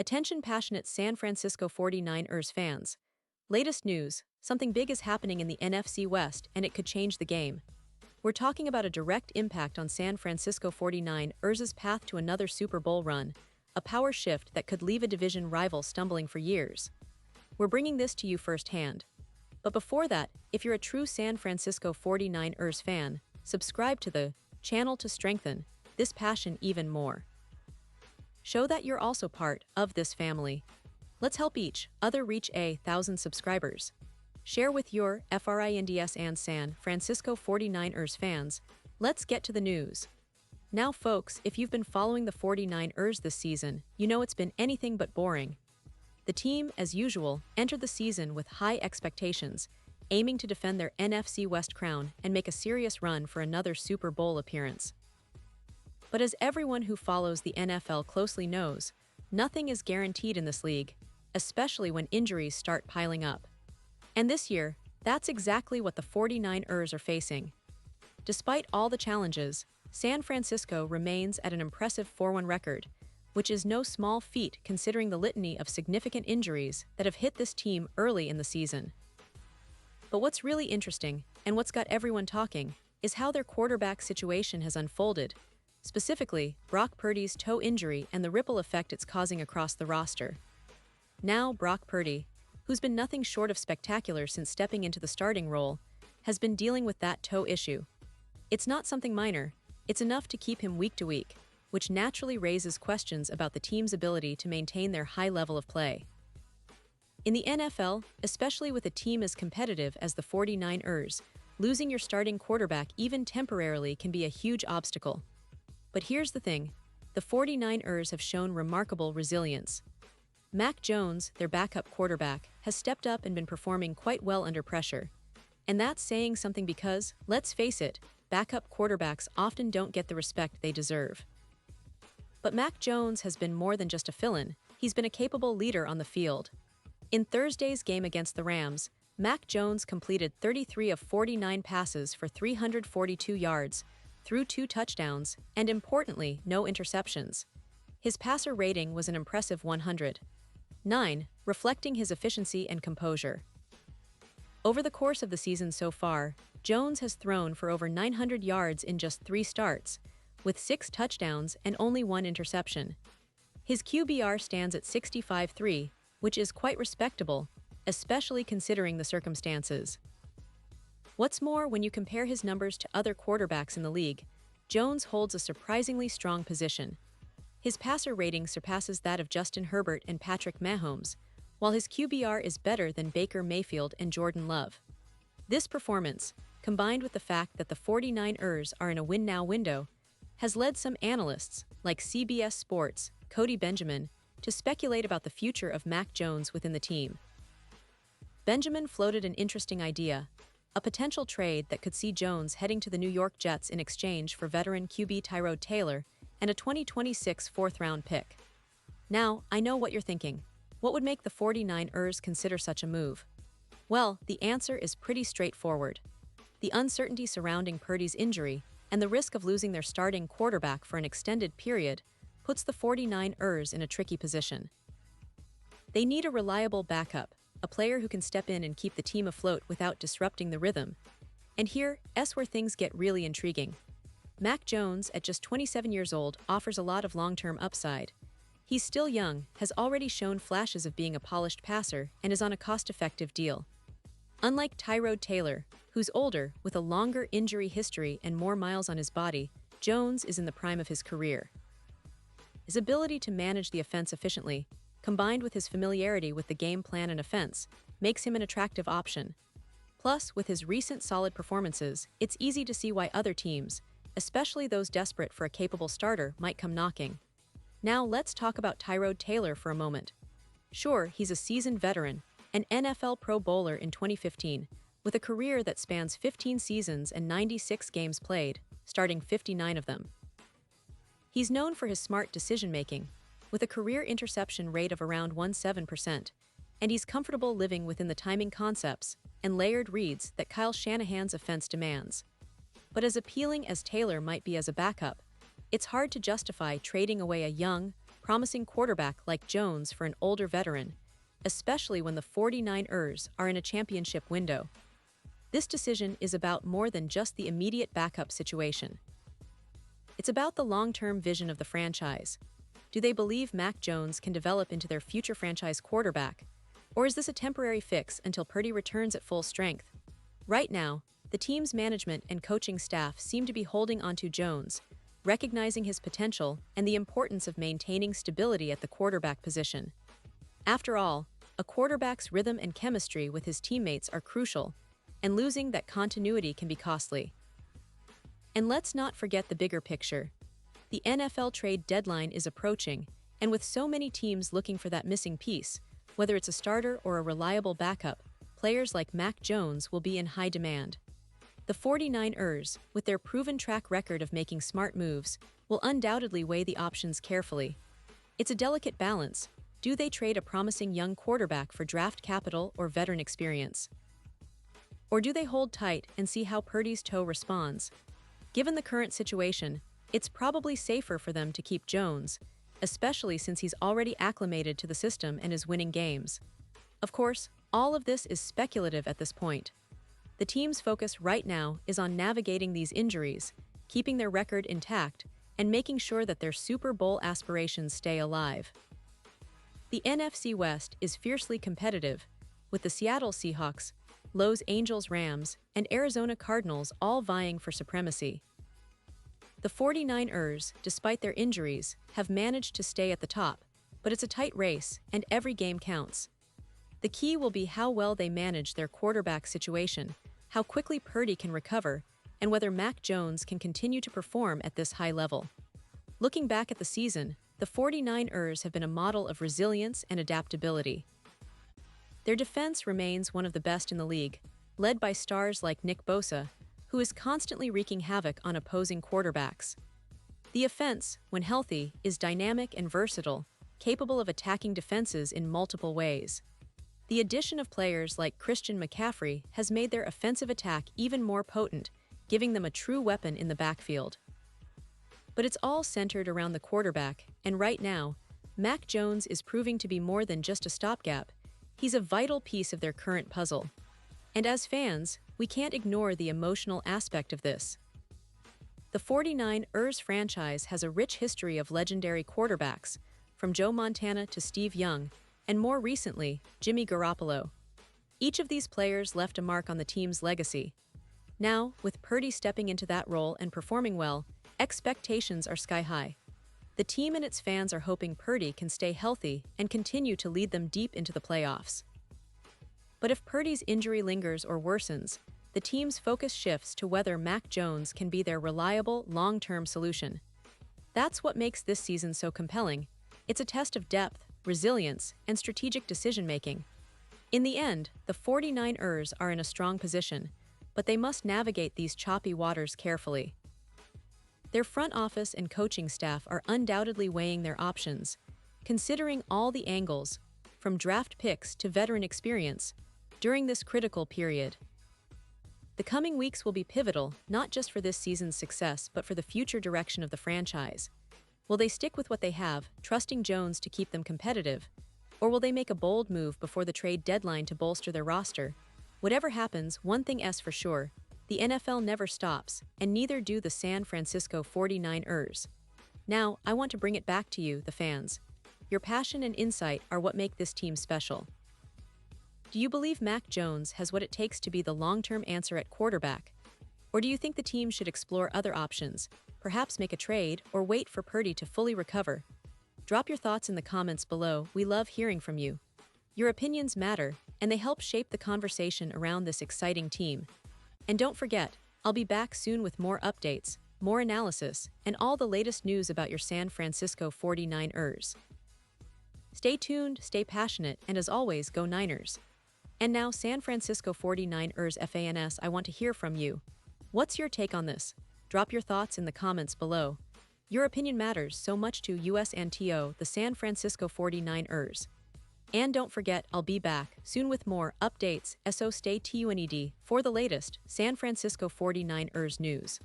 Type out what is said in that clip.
Attention passionate San Francisco 49ers fans. Latest news, something big is happening in the NFC West and it could change the game. We're talking about a direct impact on San Francisco 49ers' path to another Super Bowl run, a power shift that could leave a division rival stumbling for years. We're bringing this to you firsthand. But before that, if you're a true San Francisco 49ers fan, subscribe to the channel to strengthen this passion even more. Show that you're also part of this family. Let's help each other reach 1,000 subscribers. Share with your friends and San Francisco 49ers fans. Let's get to the news. Now folks, if you've been following the 49ers this season, you know it's been anything but boring. The team, as usual, entered the season with high expectations, aiming to defend their NFC West crown and make a serious run for another Super Bowl appearance. But as everyone who follows the NFL closely knows, nothing is guaranteed in this league, especially when injuries start piling up. And this year, that's exactly what the 49ers are facing. Despite all the challenges, San Francisco remains at an impressive 4-1 record, which is no small feat considering the litany of significant injuries that have hit this team early in the season. But what's really interesting, and what's got everyone talking, is how their quarterback situation has unfolded, specifically Brock Purdy's toe injury and the ripple effect it's causing across the roster. Now Brock Purdy, who's been nothing short of spectacular since stepping into the starting role, has been dealing with that toe issue. It's not something minor, it's enough to keep him week to week, which naturally raises questions about the team's ability to maintain their high level of play. In the NFL, especially with a team as competitive as the 49ers, losing your starting quarterback even temporarily can be a huge obstacle. But here's the thing, the 49ers have shown remarkable resilience. Mac Jones, their backup quarterback, has stepped up and been performing quite well under pressure. And that's saying something because, let's face it, backup quarterbacks often don't get the respect they deserve. But Mac Jones has been more than just a fill-in, he's been a capable leader on the field. In Thursday's game against the Rams, Mac Jones completed 33 of 49 passes for 342 yards, threw 2 touchdowns, and importantly, no interceptions. His passer rating was an impressive 109, reflecting his efficiency and composure. Over the course of the season so far, Jones has thrown for over 900 yards in just 3 starts, with 6 touchdowns and only 1 interception. His QBR stands at 65.3, which is quite respectable, especially considering the circumstances. What's more, when you compare his numbers to other quarterbacks in the league, Jones holds a surprisingly strong position. His passer rating surpasses that of Justin Herbert and Patrick Mahomes, while his QBR is better than Baker Mayfield and Jordan Love. This performance, combined with the fact that the 49ers are in a win-now window, has led some analysts, like CBS Sports' Cody Benjamin, to speculate about the future of Mac Jones within the team. Benjamin floated an interesting idea, a potential trade that could see Jones heading to the New York Jets in exchange for veteran QB Tyrod Taylor and a 2026 fourth-round pick. Now, I know what you're thinking. What would make the 49ers consider such a move? Well, the answer is pretty straightforward. The uncertainty surrounding Purdy's injury and the risk of losing their starting quarterback for an extended period puts the 49ers in a tricky position. They need a reliable backup, a player who can step in and keep the team afloat without disrupting the rhythm. And here's where things get really intriguing. Mac Jones, at just 27 years old, offers a lot of long-term upside. He's still young, has already shown flashes of being a polished passer, and is on a cost-effective deal. Unlike Tyrod Taylor, who's older, with a longer injury history and more miles on his body, Jones is in the prime of his career. His ability to manage the offense efficiently, combined with his familiarity with the game plan and offense, makes him an attractive option. Plus, with his recent solid performances, it's easy to see why other teams, especially those desperate for a capable starter, might come knocking. Now let's talk about Tyrod Taylor for a moment. Sure, he's a seasoned veteran, an NFL Pro Bowler in 2015, with a career that spans 15 seasons and 96 games played, starting 59 of them. He's known for his smart decision-making, with a career interception rate of around 17%, and he's comfortable living within the timing concepts and layered reads that Kyle Shanahan's offense demands. But as appealing as Taylor might be as a backup, it's hard to justify trading away a young, promising quarterback like Jones for an older veteran, especially when the 49ers are in a championship window. This decision is about more than just the immediate backup situation. It's about the long-term vision of the franchise. Do they believe Mac Jones can develop into their future franchise quarterback? Or is this a temporary fix until Purdy returns at full strength? Right now, the team's management and coaching staff seem to be holding onto Jones, recognizing his potential and the importance of maintaining stability at the quarterback position. After all, a quarterback's rhythm and chemistry with his teammates are crucial, and losing that continuity can be costly. And let's not forget the bigger picture. The NFL trade deadline is approaching, and with so many teams looking for that missing piece, whether it's a starter or a reliable backup, players like Mac Jones will be in high demand. The 49ers, with their proven track record of making smart moves, will undoubtedly weigh the options carefully. It's a delicate balance. Do they trade a promising young quarterback for draft capital or veteran experience? Or do they hold tight and see how Purdy's toe responds? Given the current situation, it's probably safer for them to keep Jones, especially since he's already acclimated to the system and is winning games. Of course, all of this is speculative at this point. The team's focus right now is on navigating these injuries, keeping their record intact, and making sure that their Super Bowl aspirations stay alive. The NFC West is fiercely competitive, with the Seattle Seahawks, Los Angeles Rams, and Arizona Cardinals all vying for supremacy. The 49ers, despite their injuries, have managed to stay at the top, but it's a tight race, and every game counts. The key will be how well they manage their quarterback situation, how quickly Purdy can recover, and whether Mac Jones can continue to perform at this high level. Looking back at the season, the 49ers have been a model of resilience and adaptability. Their defense remains one of the best in the league, led by stars like Nick Bosa, who is constantly wreaking havoc on opposing quarterbacks. The offense, when healthy, is dynamic and versatile, capable of attacking defenses in multiple ways. The addition of players like Christian McCaffrey has made their offensive attack even more potent, giving them a true weapon in the backfield. But it's all centered around the quarterback, and right now, Mac Jones is proving to be more than just a stopgap. He's a vital piece of their current puzzle. And as fans, we can't ignore the emotional aspect of this. The 49ers franchise has a rich history of legendary quarterbacks, from Joe Montana to Steve Young, and more recently, Jimmy Garoppolo. Each of these players left a mark on the team's legacy. Now, with Purdy stepping into that role and performing well, expectations are sky high. The team and its fans are hoping Purdy can stay healthy and continue to lead them deep into the playoffs. But if Purdy's injury lingers or worsens, the team's focus shifts to whether Mac Jones can be their reliable, long-term solution. That's what makes this season so compelling. It's a test of depth, resilience, and strategic decision-making. In the end, the 49ers are in a strong position, but they must navigate these choppy waters carefully. Their front office and coaching staff are undoubtedly weighing their options, considering all the angles, from draft picks to veteran experience, during this critical period. The coming weeks will be pivotal, not just for this season's success, but for the future direction of the franchise. Will they stick with what they have, trusting Jones to keep them competitive? Or will they make a bold move before the trade deadline to bolster their roster? Whatever happens, one thing is for sure: the NFL never stops, and neither do the San Francisco 49ers. Now, I want to bring it back to you, the fans. Your passion and insight are what make this team special. Do you believe Mac Jones has what it takes to be the long-term answer at quarterback? Or do you think the team should explore other options, perhaps make a trade, or wait for Purdy to fully recover? Drop your thoughts in the comments below. We love hearing from you. Your opinions matter, and they help shape the conversation around this exciting team. And don't forget, I'll be back soon with more updates, more analysis, and all the latest news about your San Francisco 49ers. Stay tuned, stay passionate, and as always, go Niners. And now, San Francisco 49ers fans, I want to hear from you. What's your take on this? Drop your thoughts in the comments below. Your opinion matters so much to us and to the San Francisco 49ers. And don't forget, I'll be back soon with more updates, so stay tuned for the latest San Francisco 49ers news.